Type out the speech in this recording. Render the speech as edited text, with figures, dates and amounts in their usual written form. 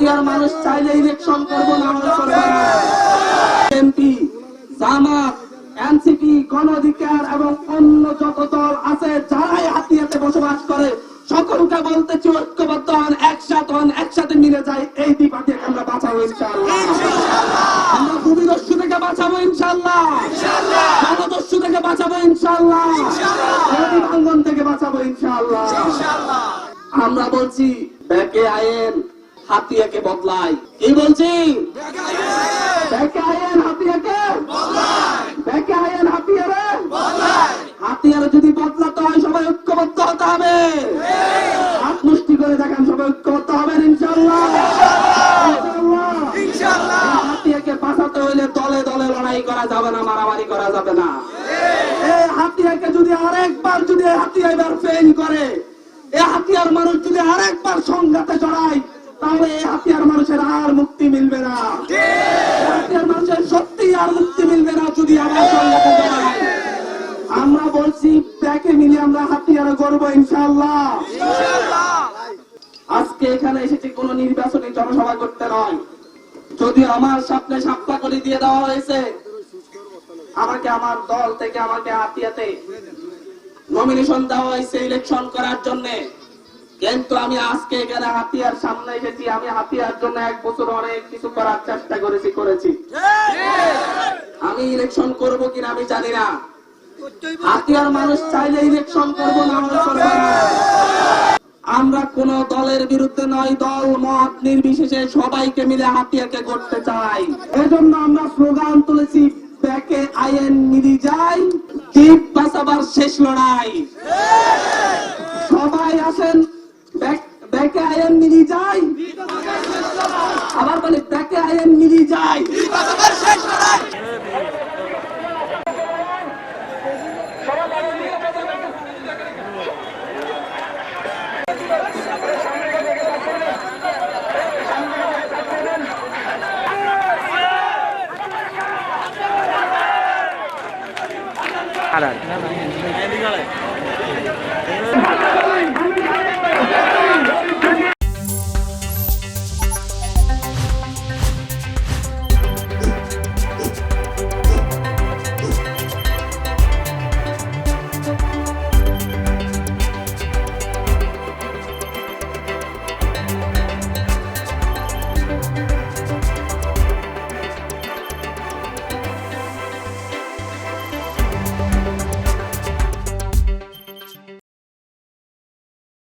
হাতিয়ার মানুষ চাইলে ইলেকশন করব না আমরা করব না। এমপি, জামাত, এনসিপি, গণ অধিকার এবং অন্য যত দল আছে যারাই হাতিয়াতে বসবাস করে সকলকে বলতেছি ঐক্যবদ্ধ হন, একসাথে মিলে যাই, এই দ্বিপাকে আমরা বাঁচাবো ইনশাআল্লাহ। আমরা ভূমিদস্যু থেকে বাঁচাবো ইনশাআল্লাহ, জনদস্যু থেকে বাঁচাবো ইনশাআল্লাহ, নদী ভাঙ্গন থেকে বাঁচাবো ইনশাআল্লাহ। আমরা বলছি ব্যাকে আইন হাতিয়াকে বদলাই। কি বলছি? ব্যাকে আইন হাতিয়াকে বদলাই, ব্যাকে আইন হাতিয়ারে বদলাই। হাতিয়ারে যদি বদলাতে হয় সবাই ঐক্যবদ্ধ হতে হবে, হাত মুষ্টি করে দেখেন সবাই ঐক্যবদ্ধ হবেন ইনশাআল্লাহ, ইনশাআল্লাহ। হাতিয়াকে বাঁচাতে হইলে দলে দলে লড়াই করা যাবে না, মারামারি করা যাবে না। এই হাতিয়াকে যদি আরেকবার হাতিয়ার ফেল করে, এই হাতিয়ার মানুষ যদি আরেকবার সংঘাতে জড়ায়, তাহলে এই হাতিয়ার মানুষের আর মুক্তি মিলবে না, হাতিয়ার মানুষের সত্যি আর মুক্তি মিলবে না যদি আবার সংঘাতে জড়ায়। আমরা বলছি ব্যাকে মিলে আমরা হাতিয়ার করবো ইনশাআল্লাহ। আজকে এখানে এসেছি কোন নির্বাচনী জনসভা করতে নয়, যদিও আমার সামনে সাপ্তাহ করে দিয়ে দেওয়া হয়েছে, আমাকে আমার দল থেকে আমাকে হাতিয়াতে নমিনেশন দেওয়া হয়েছে ইলেকশন করার জন্য। কিন্তু আমি আজকে এখানে হাতিয়ার সামনে এসেছি, আমি হাতিয়ার জন্য 1 বছর অনেক কিছু করার চেষ্টা করেছি। আমি ইলেকশন করব কিনা আমি জানি না, হাতিয়ার মানুষ চাইলে ইলেকশন করব না আমরা করব না। আমরা কোন দলের বিরুদ্ধে নয়, দল মত নির্বিশেষে সবাইকে মিলে হাতিয়াকে করতে চাই। এজন্য আমরা স্লোগান তুলেছি ব্যাকে আইন মিলি যাই, জীব বাঁচাবার শেষ লড়াই। সবাই আসেন, ব্যাকে আইন মিলি যাই, আবার বলি ব্যাকে আইন মিলি যাই, জীব বাঁচাবার শেষ লড়াই। Ada.